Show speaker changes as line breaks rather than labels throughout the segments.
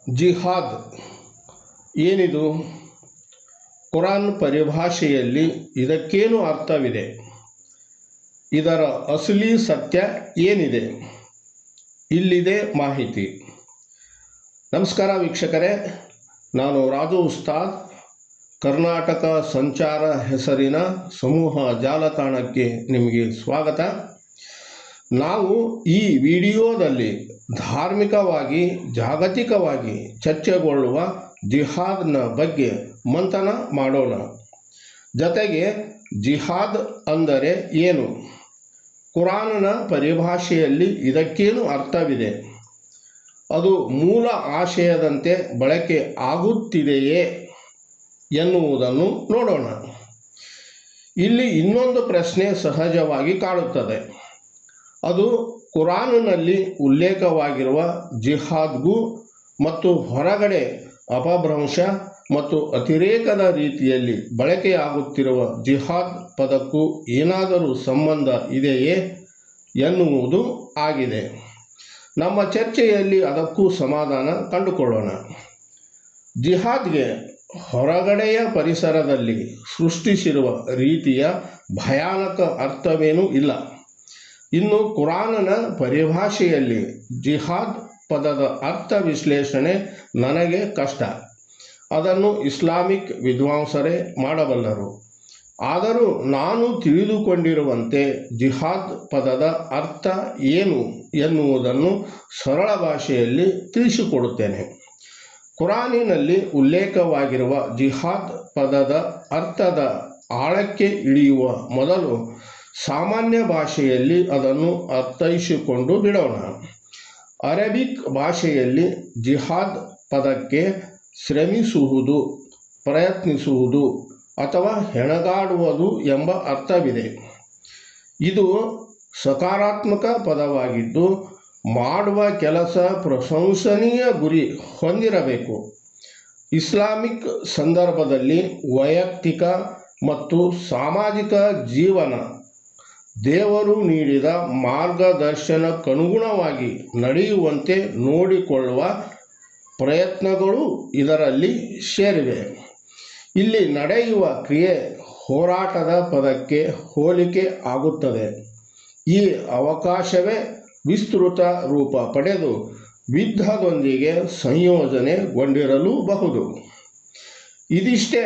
ಜಿಹಾದ್ ಏನಿದು? ಕುರಾನ್ ಪರಿಭಾಷೆಯಲ್ಲಿ ಇದಕ್ಕೇನು ಅರ್ಥವಿದೆ? ಇದರ ಅಸಲಿ ಸತ್ಯ ಏನಿದೆ? ಇಲ್ಲಿದೆ ಮಾಹಿತಿ. ನಮಸ್ಕಾರ ವೀಕ್ಷಕರೇ, ನಾನು ರಾಜು ಉಸ್ತಾದ್. ಕರ್ನಾಟಕ ಸಂಚಾರ ಹೆಸರಿನ ಸಮೂಹ ಜಾಲತಾಣಕ್ಕೆ ನಿಮಗೆ ಸ್ವಾಗತ. ನಾವು ಈ ವಿಡಿಯೋದಲ್ಲಿ ಧಾರ್ಮಿಕವಾಗಿ ಜಾಗತಿಕವಾಗಿ ಚರ್ಚೆಗೊಳ್ಳುವ ಜಿಹಾದ್ನ ಬಗ್ಗೆ ಮಂಥನ ಮಾಡೋಣ. ಜೊತೆಗೆ ಜಿಹಾದ್ ಅಂದರೆ ಏನು, ಕುರಾನ್ನ ಪರಿಭಾಷೆಯಲ್ಲಿ ಇದಕ್ಕೇನು ಅರ್ಥವಿದೆ, ಅದು ಮೂಲ ಆಶಯದಂತೆ ಬಳಕೆ ಆಗುತ್ತಿದೆಯೇ ಎನ್ನುವುದನ್ನು ನೋಡೋಣ. ಇಲ್ಲಿ ಇನ್ನೊಂದು ಪ್ರಶ್ನೆ ಸಹಜವಾಗಿ ಕಾಡುತ್ತದೆ. ಅದು ಕುರಾನ್ನಲ್ಲಿ ಉಲ್ಲೇಖವಾಗಿರುವ ಜಿಹಾದ್ಗೂ ಮತ್ತು ಹೊರಗಡೆ ಅಪಭ್ರಂಶ ಮತ್ತು ಅತಿರೇಕದ ರೀತಿಯಲ್ಲಿ ಬಳಕೆಯಾಗುತ್ತಿರುವ ಜಿಹಾದ್ ಪದಕ್ಕೂ ಏನಾದರೂ ಸಂಬಂಧ ಇದೆಯೇ ಎನ್ನುವುದು ಆಗಿದೆ. ನಮ್ಮ ಚರ್ಚೆಯಲ್ಲಿ ಅದಕ್ಕೂ ಸಮಾಧಾನ ಕಂಡುಕೊಳ್ಳೋಣ. ಜಿಹಾದ್ಗೆ ಹೊರಗಡೆಯ ಪರಿಸರದಲ್ಲಿ ಸೃಷ್ಟಿಸಿರುವ ರೀತಿಯ ಭಯಾನಕ ಅರ್ಥವೇನೂ ಇಲ್ಲ. ಇನ್ನು ಕುರಾನ್ನ ಪರಿಭಾಷೆಯಲ್ಲಿ ಜಿಹಾದ್ ಪದದ ಅರ್ಥ ವಿಶ್ಲೇಷಣೆ ನನಗೆ ಕಷ್ಟ. ಅದನ್ನು ಇಸ್ಲಾಮಿಕ್ ವಿದ್ವಾಂಸರೇ ಮಾಡಬಲ್ಲರು. ಆದರೂ ನಾನು ತಿಳಿದುಕೊಂಡಿರುವಂತೆ ಜಿಹಾದ್ ಪದದ ಅರ್ಥ ಏನು ಎನ್ನುವುದನ್ನು ಸರಳ ಭಾಷೆಯಲ್ಲಿ ತಿಳಿಸಿಕೊಡುತ್ತೇನೆ. ಕುರಾನಿನಲ್ಲಿ ಉಲ್ಲೇಖವಾಗಿರುವ ಜಿಹಾದ್ ಪದದ ಅರ್ಥದ ಆಳಕ್ಕೆ ಇಳಿಯುವ ಮೊದಲು ಸಾಮಾನ್ಯ ಭಾಷೆಯಲ್ಲಿ ಅದನ್ನು ಅರ್ಥೈಸಿಕೊಂಡು ಬಿಡೋಣ. ಅರೇಬಿಕ್ ಭಾಷೆಯಲ್ಲಿ ಜಿಹಾದ್ ಪದಕ್ಕೆ ಶ್ರಮಿಸುವುದು, ಪ್ರಯತ್ನಿಸುವುದು ಅಥವಾ ಹೆಣಗಾಡುವುದು ಎಂಬ ಅರ್ಥವಿದೆ. ಇದು ಸಕಾರಾತ್ಮಕ ಪದವಾಗಿದ್ದು, ಮಾಡುವ ಕೆಲಸ ಪ್ರಶಂಸನೀಯ ಗುರಿ ಹೊಂದಿರಬೇಕು. ಇಸ್ಲಾಮಿಕ್ ಸಂದರ್ಭದಲ್ಲಿ ವೈಯಕ್ತಿಕ ಮತ್ತು ಸಾಮಾಜಿಕ ಜೀವನ ದೇವರು ನೀಡಿದ ಮಾರ್ಗದರ್ಶನಕ್ಕನುಗುಣವಾಗಿ ನಡೆಯುವಂತೆ ನೋಡಿಕೊಳ್ಳುವ ಪ್ರಯತ್ನಗಳು ಇದರಲ್ಲಿ ಸೇರಿವೆ. ಇಲ್ಲಿ ನಡೆಯುವ ಕ್ರಿಯೆ ಹೋರಾಟದ ಪದಕ್ಕೆ ಹೋಲಿಕೆ ಆಗುತ್ತದೆ. ಈ ಅವಕಾಶವೇ ವಿಸ್ತೃತ ರೂಪ ಪಡೆದು ಯುದ್ಧದೊಂದಿಗೆ ಸಂಯೋಜನೆಗೊಂಡಿರಲೂಬಹುದು. ಇದಿಷ್ಟೇ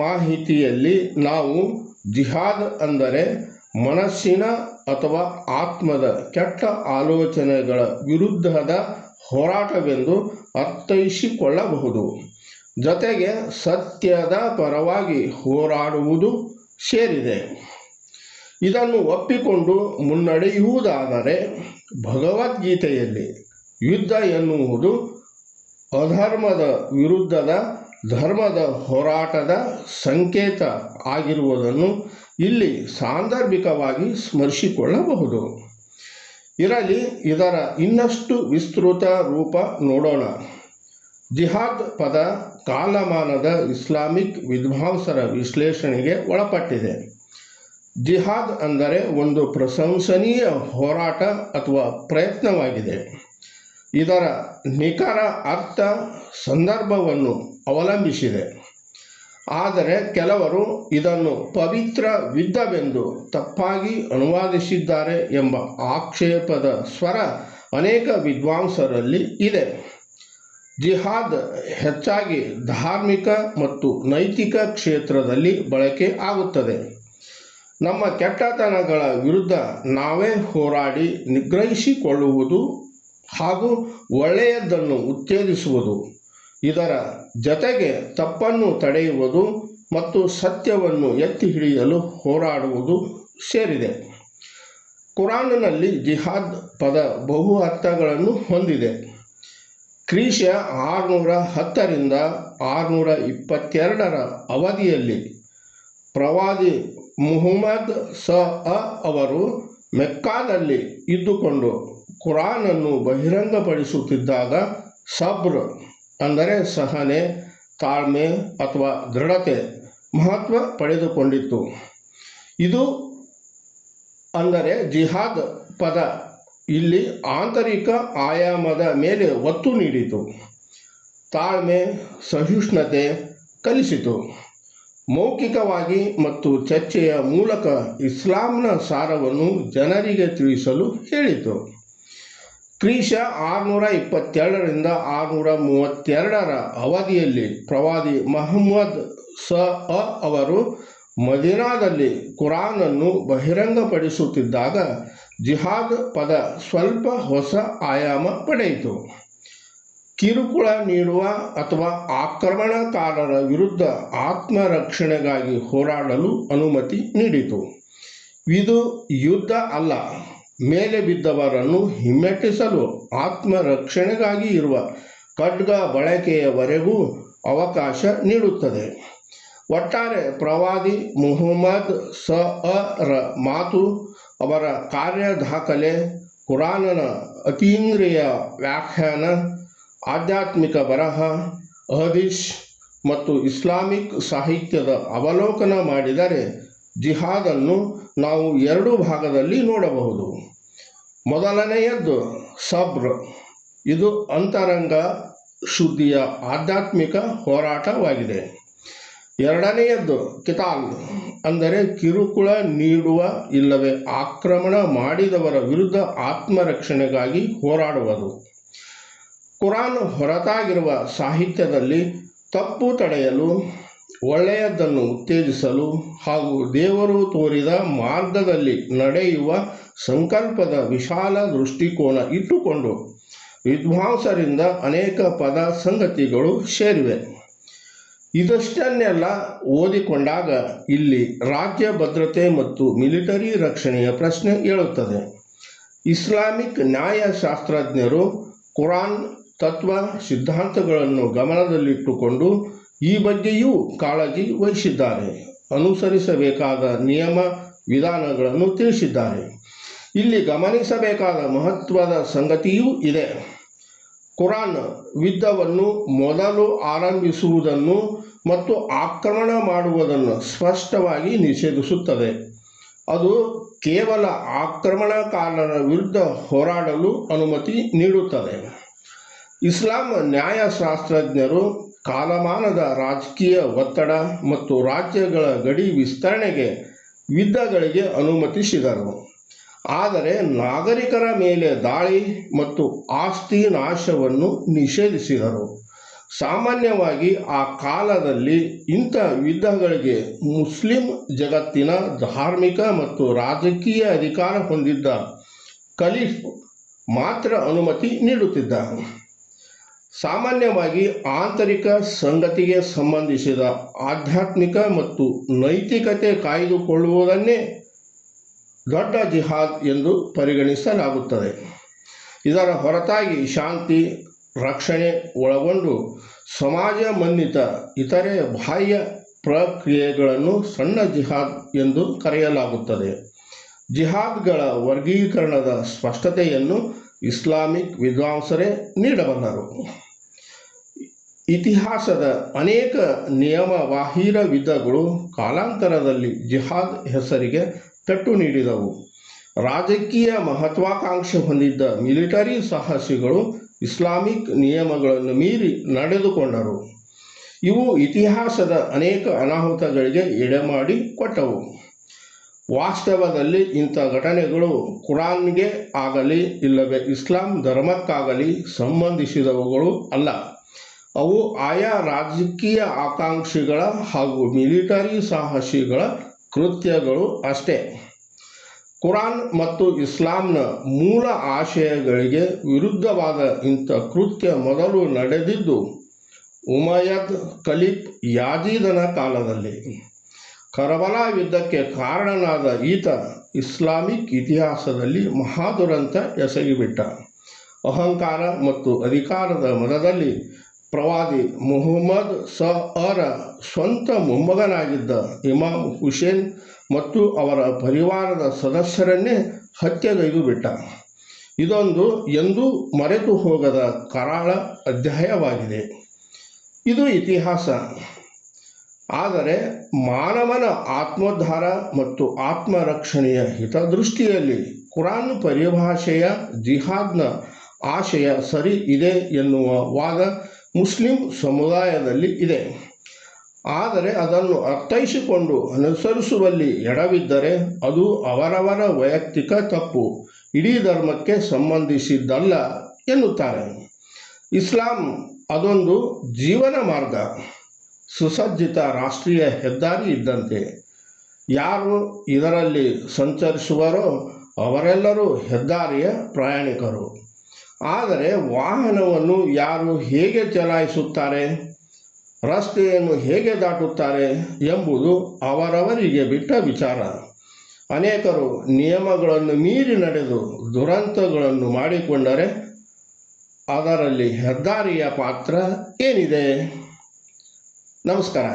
ಮಾಹಿತಿಯಲ್ಲಿ ನಾವು ಜಿಹಾದ್ ಅಂದರೆ ಮನಸ್ಸಿನ ಅಥವಾ ಆತ್ಮದ ಕೆಟ್ಟ ಆಲೋಚನೆಗಳ ವಿರುದ್ಧದ ಹೋರಾಟವೆಂದು ಅರ್ಥೈಸಿಕೊಳ್ಳಬಹುದು. ಜೊತೆಗೆ ಸತ್ಯದ ಪರವಾಗಿ ಹೋರಾಡುವುದು ಸೇರಿದೆ. ಇದನ್ನು ಒಪ್ಪಿಕೊಂಡು ಮುನ್ನಡೆಯುವುದಾದರೆ ಭಗವದ್ಗೀತೆಯಲ್ಲಿ ಯುದ್ಧ ಎನ್ನುವುದು ಅಧರ್ಮದ ವಿರುದ್ಧದ ಧರ್ಮದ ಹೋರಾಟದ ಸಂಕೇತ ಆಗಿರುವುದನ್ನು ಇಲ್ಲಿ ಸಾಂದರ್ಭಿಕವಾಗಿ ಸ್ಮರಿಸಿಕೊಳ್ಳಬಹುದು. ಇರಲಿ, ಇದರ ಇನ್ನಷ್ಟು ವಿಸ್ತೃತ ರೂಪ ನೋಡೋಣ. ಜಿಹಾದ್ ಪದ ಕಾಲಮಾನದ ಇಸ್ಲಾಮಿಕ್ ವಿದ್ವಾಂಸರ ವಿಶ್ಲೇಷಣೆಗೆ ಒಳಪಟ್ಟಿದೆ. ಜಿಹಾದ್ ಅಂದರೆ ಒಂದು ಪ್ರಶಂಸನೀಯ ಹೋರಾಟ ಅಥವಾ ಪ್ರಯತ್ನವಾಗಿದೆ. ಇದರ ನಿಖರ ಅರ್ಥ ಸಂದರ್ಭವನ್ನು ಅವಲಂಬಿಸಿದೆ. ಆದರೆ ಕೆಲವರು ಇದನ್ನು ಪವಿತ್ರ ಯುದ್ಧವೆಂದು ತಪ್ಪಾಗಿ ಅನುವಾದಿಸಿದ್ದಾರೆ ಎಂಬ ಆಕ್ಷೇಪದ ಸ್ವರ ಅನೇಕ ವಿದ್ವಾಂಸರಲ್ಲಿ ಇದೆ. ಜಿಹಾದ್ ಹೆಚ್ಚಾಗಿ ಧಾರ್ಮಿಕ ಮತ್ತು ನೈತಿಕ ಕ್ಷೇತ್ರದಲ್ಲಿ ಬಳಕೆ ಆಗುತ್ತದೆ. ನಮ್ಮ ಕೆಟ್ಟತನಗಳ ವಿರುದ್ಧ ನಾವೇ ಹೋರಾಡಿ ನಿಗ್ರಹಿಸಿಕೊಳ್ಳುವುದು ಹಾಗೂ ಒಳ್ಳೆಯದನ್ನು ಉತ್ತೇಜಿಸುವುದು, ಇದರ ಜೊತೆಗೆ ತಪ್ಪನ್ನು ತಡೆಯುವುದು ಮತ್ತು ಸತ್ಯವನ್ನು ಎತ್ತಿ ಹಿಡಿಯಲು ಹೋರಾಡುವುದು ಸೇರಿದೆ. ಕುರಾನ್ನಲ್ಲಿ ಜಿಹಾದ್ ಪದ ಬಹು ಅರ್ಥಗಳನ್ನು ಹೊಂದಿದೆ. ಕ್ರಿಶ 610ರಿಂದ 622 ಅವಧಿಯಲ್ಲಿ ಪ್ರವಾದಿ ಮುಹಮ್ಮದ್ ಅವರು ಮೆಕ್ಕಾದಲ್ಲಿ ಇದ್ದುಕೊಂಡು ಕುರಾನನ್ನು ಬಹಿರಂಗಪಡಿಸುತ್ತಿದ್ದಾಗ ಸಬ್ರ್ ಅಂದರೆ ಸಹನೆ, ತಾಳ್ಮೆ ಅಥವಾ ದೃಢತೆ ಮಹತ್ವ ಪಡೆದುಕೊಂಡಿತ್ತು. ಇದು ಅಂದರೆ ಜಿಹಾದ್ ಪದ ಇಲ್ಲಿ ಆಂತರಿಕ ಆಯಾಮದ ಮೇಲೆ ಒತ್ತು ನೀಡಿತು. ತಾಳ್ಮೆ, ಸಹಿಷ್ಣುತೆ ಕಲಿಸಿತು. ಮೌಖಿಕವಾಗಿ ಮತ್ತು ಚರ್ಚೆಯ ಮೂಲಕ ಇಸ್ಲಾಂನ ಸಾರವನ್ನು ಜನರಿಗೆ ತಿಳಿಸಲು ಹೇಳಿತು. ಕ್ರಿಶ 622 632 ಅವಧಿಯಲ್ಲಿ ಪ್ರವಾದಿ ಮುಹಮ್ಮದ್ ಅವರು ಮದೀನಾದಲ್ಲಿ ಕುರಾನನ್ನು ಬಹಿರಂಗಪಡಿಸುತ್ತಿದ್ದಾಗ ಜಿಹಾದ್ ಪದ ಸ್ವಲ್ಪ ಹೊಸ ಆಯಾಮ ಪಡೆಯಿತು. ಕಿರುಕುಳ ನೀಡುವ ಅಥವಾ ಆಕ್ರಮಣಕಾರರ ವಿರುದ್ಧ ಆತ್ಮರಕ್ಷಣೆಗಾಗಿ ಹೋರಾಡಲು ಅನುಮತಿ ನೀಡಿತು. ಇದು ಯುದ್ಧ ಅಲ್ಲ, ಮೇಲೆ ಬಿದ್ದವರನ್ನು ಹಿಮ್ಮೆಟ್ಟಿಸಲು ಆತ್ಮರಕ್ಷಣೆಗಾಗಿ ಇರುವ ಖಡ್ಗ ಬಳಕೆಯವರೆಗೂ ಅವಕಾಶ ನೀಡುತ್ತದೆ. ಒಟ್ಟಾರೆ ಪ್ರವಾದಿ ಮುಹಮ್ಮದ್ ರ ಮಾತು, ಅವರ ಕಾರ್ಯ ದಾಖಲೆ, ಕುರಾನನ ಅತೀಂದ್ರಿಯ ವ್ಯಾಖ್ಯಾನ, ಆಧ್ಯಾತ್ಮಿಕ ಬರಹ, ಹದೀಸ್ ಮತ್ತು ಇಸ್ಲಾಮಿಕ್ ಸಾಹಿತ್ಯದ ಅವಲೋಕನ ಮಾಡಿದರೆ ಜಿಹಾದನ್ನು ನಾವು 2 ಭಾಗದಲ್ಲಿ ನೋಡಬಹುದು. ಮೊದಲನೆಯದ್ದು ಸಬ್ರ್, ಇದು ಅಂತರಂಗ ಶುದ್ಧಿಯ ಆಧ್ಯಾತ್ಮಿಕ ಹೋರಾಟವಾಗಿದೆ. ಎರಡನೆಯದ್ದು ಕಿತಾಲ್, ಅಂದರೆ ಕಿರುಕುಳ ನೀಡುವ ಇಲ್ಲವೇ ಆಕ್ರಮಣ ಮಾಡಿದವರ ವಿರುದ್ಧ ಆತ್ಮರಕ್ಷಣೆಗಾಗಿ ಹೋರಾಡುವುದು. ಕುರಾನ್ ಹೊರತಾಗಿರುವ ಸಾಹಿತ್ಯದಲ್ಲಿ ತಪ್ಪು ತಡೆಯಲು, ಒಳ್ಳೆಯದನ್ನು ಉತ್ತೇಜಿಸಲು ಹಾಗೂ ದೇವರು ತೋರಿದ ಮಾರ್ಗದಲ್ಲಿ ನಡೆಯುವ ಸಂಕಲ್ಪದ ವಿಶಾಲ ದೃಷ್ಟಿಕೋನ ಇಟ್ಟುಕೊಂಡು ವಿದ್ವಾಂಸರಿಂದ ಅನೇಕ ಪದ ಸಂಗತಿಗಳು ಸೇರಿವೆ. ಇದಷ್ಟನ್ನೆಲ್ಲ ಓದಿಕೊಂಡಾಗ ಇಲ್ಲಿ ರಾಜ್ಯ ಭದ್ರತೆ ಮತ್ತು ಮಿಲಿಟರಿ ರಕ್ಷಣೆಯ ಪ್ರಶ್ನೆ ಏಳುತ್ತದೆ. ಇಸ್ಲಾಮಿಕ್ ನ್ಯಾಯಶಾಸ್ತ್ರಜ್ಞರು ಕುರಾನ್ ತತ್ವ ಸಿದ್ಧಾಂತಗಳನ್ನು ಗಮನದಲ್ಲಿಟ್ಟುಕೊಂಡು ಈ ಬಗ್ಗೆಯೂ ಕಾಳಜಿ ವಹಿಸಿದ್ದಾರೆ. ಅನುಸರಿಸಬೇಕಾದ ನಿಯಮ ವಿಧಾನಗಳನ್ನು ತಿಳಿಸಿದ್ದಾರೆ. ಇಲ್ಲಿ ಗಮನಿಸಬೇಕಾದ ಮಹತ್ವದ ಸಂಗತಿಯೂ ಇದೆ. ಕುರಾನ್ ಯುದ್ಧವನ್ನು ಮೊದಲು ಆರಂಭಿಸುವುದನ್ನು ಮತ್ತು ಆಕ್ರಮಣ ಮಾಡುವುದನ್ನು ಸ್ಪಷ್ಟವಾಗಿ ನಿಷೇಧಿಸುತ್ತದೆ. ಅದು ಕೇವಲ ಆಕ್ರಮಣಕಾರರ ವಿರುದ್ಧ ಹೋರಾಡಲು ಅನುಮತಿ ನೀಡುತ್ತದೆ. ಇಸ್ಲಾಂ ನ್ಯಾಯಶಾಸ್ತ್ರಜ್ಞರು ಕಾಲಮಾನದ ರಾಜಕೀಯ ಒತ್ತಡ ಮತ್ತು ರಾಜ್ಯಗಳ ಗಡಿ ವಿಸ್ತರಣೆಗೆ ಯುದ್ಧಗಳಿಗೆ ಅನುಮತಿಸಿದರು. ಆದರೆ ನಾಗರಿಕರ ಮೇಲೆ ದಾಳಿ ಮತ್ತು ಆಸ್ತಿ ನಾಶವನ್ನು ನಿಷೇಧಿಸಿದರು. ಸಾಮಾನ್ಯವಾಗಿ ಆ ಕಾಲದಲ್ಲಿ ಇಂಥ ಯುದ್ಧಗಳಿಗೆ ಮುಸ್ಲಿಂ ಜಗತ್ತಿನ ಧಾರ್ಮಿಕ ಮತ್ತು ರಾಜಕೀಯ ಅಧಿಕಾರ ಹೊಂದಿದ್ದ ಖಲೀಫ್ ಮಾತ್ರ ಅನುಮತಿ ನೀಡುತ್ತಿದ್ದ. ಸಾಮಾನ್ಯವಾಗಿ ಆಂತರಿಕ ಸಂಗತಿಗೆ ಸಂಬಂಧಿಸಿದ ಆಧ್ಯಾತ್ಮಿಕ ಮತ್ತು ನೈತಿಕತೆ ಕಾಯ್ದುಕೊಳ್ಳುವುದನ್ನೇ ದೊಡ್ಡ ಜಿಹಾದ್ ಎಂದು ಪರಿಗಣಿಸಲಾಗುತ್ತದೆ. ಇದರ ಹೊರತಾಗಿ ಶಾಂತಿ ರಕ್ಷಣೆ ಒಳಗೊಂಡು ಸಮಾಜ ಮನ್ನಿತ ಇತರೆ ಬಾಹ್ಯ ಪ್ರಕ್ರಿಯೆಗಳನ್ನು ಸಣ್ಣ ಜಿಹಾದ್ ಎಂದು ಕರೆಯಲಾಗುತ್ತದೆ. ಜಿಹಾದ್ಗಳ ವರ್ಗೀಕರಣದ ಸ್ಪಷ್ಟತೆಯನ್ನು ಇಸ್ಲಾಮಿಕ್ ವಿದ್ವಾಂಸರೇ ನೀಡಬಲ್ಲರು. ಇತಿಹಾಸದ ಅನೇಕ ನಿಯಮಬಾಹಿರ ಯುದ್ಧಗಳು ಕಾಲಾಂತರದಲ್ಲಿ ಜಿಹಾದ್ ಹೆಸರಿಗೆ ಪೆಟ್ಟು ನೀಡಿದವು. ರಾಜಕೀಯ ಮಹತ್ವಾಕಾಂಕ್ಷೆ ಹೊಂದಿದ್ದ ಮಿಲಿಟರಿ ಸಾಹಸಿಗಳು ಇಸ್ಲಾಮಿಕ್ ನಿಯಮಗಳನ್ನು ಮೀರಿ ನಡೆದುಕೊಂಡರು. ಇವು ಇತಿಹಾಸದ ಅನೇಕ ಅನಾಹುತಗಳಿಗೆ ಎಡೆಮಾಡಿ ಕೊಟ್ಟವು. ವಾಸ್ತವದಲ್ಲಿ ಇಂಥ ಘಟನೆಗಳು ಕುರಾನ್ಗೆ ಆಗಲಿ ಇಲ್ಲವೇ ಇಸ್ಲಾಂ ಧರ್ಮಕ್ಕಾಗಲಿ ಸಂಬಂಧಿಸಿದವುಗಳು ಅಲ್ಲ. ಅವು ಆಯಾ ರಾಜಕೀಯ ಆಕಾಂಕ್ಷಿಗಳ ಹಾಗೂ ಮಿಲಿಟರಿ ಸಾಹಸಿಗಳ ಕೃತ್ಯಗಳು ಅಷ್ಟೇ. ಕುರಾನ್ ಮತ್ತು ಇಸ್ಲಾಂನ ಮೂಲ ಆಶಯಗಳಿಗೆ ವಿರುದ್ಧವಾದ ಇಂಥ ಕೃತ್ಯ ಮೊದಲು ನಡೆದಿದ್ದು ಉಮಯ್ಯದ್ ಖಲೀಫ್ ಯಾಜೀದನ ಕಾಲದಲ್ಲಿ. ಕರ್ಬಲಾ ಯುದ್ಧಕ್ಕೆ ಕಾರಣನಾದ ಈತ ಇಸ್ಲಾಮಿಕ್ ಇತಿಹಾಸದಲ್ಲಿ ಮಹಾದುರಂತ ಎಸಗಿಬಿಟ್ಟ. ಅಹಂಕಾರ ಮತ್ತು ಅಧಿಕಾರದ ಮದದಲ್ಲಿ ಪ್ರವಾದಿ ಮುಹಮ್ಮದ್ ರ ಸ್ವಂತ ಮೊಮ್ಮಗನಾಗಿದ್ದ ಇಮಾಮ್ ಹುಸೇನ್ ಮತ್ತು ಅವರ ಪರಿವಾರದ ಸದಸ್ಯರನ್ನೇ ಹತ್ಯೆಗೈದು ಬಿಟ್ಟ. ಇದೊಂದು ಎಂದೂ ಮರೆತು ಹೋಗದ ಕರಾಳ ಅಧ್ಯಾಯವಾಗಿದೆ. ಇದು ಇತಿಹಾಸ. ಆದರೆ ಮಾನವನ ಆತ್ಮೋದ್ಧಾರ ಮತ್ತು ಆತ್ಮರಕ್ಷಣೆಯ ಹಿತದೃಷ್ಟಿಯಲ್ಲಿ ಕುರಾನ್ ಪರಿಭಾಷೆಯ ಜಿಹಾದ್ನ ಆಶಯ ಸರಿ ಇದೆ ಎನ್ನುವ ವಾದ ಮುಸ್ಲಿಂ ಸಮುದಾಯದಲ್ಲಿ ಇದೆ. ಆದರೆ ಅದನ್ನು ಅರ್ಥೈಸಿಕೊಂಡು ಅನುಸರಿಸುವಲ್ಲಿ ಎಡವಿದ್ದರೆ ಅದು ಅವರವರ ವೈಯಕ್ತಿಕ ತಪ್ಪು, ಇಡೀ ಧರ್ಮಕ್ಕೆ ಸಂಬಂಧಿಸಿದ್ದಲ್ಲ ಎನ್ನುತ್ತಾರೆ. ಇಸ್ಲಾಂ ಅದೊಂದು ಜೀವನ ಮಾರ್ಗ, ಸುಸಜ್ಜಿತ ರಾಷ್ಟ್ರೀಯ ಹೆದ್ದಾರಿ ಇದ್ದಂತೆ. ಯಾರು ಇದರಲ್ಲಿ ಸಂಚರಿಸುವರೋ ಅವರೆಲ್ಲರೂ ಹೆದ್ದಾರಿಯ ಪ್ರಯಾಣಿಕರು. ಆದರೆ ವಾಹನವನ್ನು ಯಾರು ಹೇಗೆ ಚಲಾಯಿಸುತ್ತಾರೆ, ರಸ್ತೆಯನ್ನು ಹೇಗೆ ದಾಟುತ್ತಾರೆ ಎಂಬುದು ಅವರವರಿಗೆ ಬಿಟ್ಟ ವಿಚಾರ. ಅನೇಕರು ನಿಯಮಗಳನ್ನು ಮೀರಿ ನಡೆದು ದುರಂತಗಳನ್ನು ಮಾಡಿಕೊಂಡರೆ ಅದರಲ್ಲಿ ಹೆದ್ದಾರಿಯ ಪಾತ್ರ ಏನಿದೆ? ನಮಸ್ಕಾರ.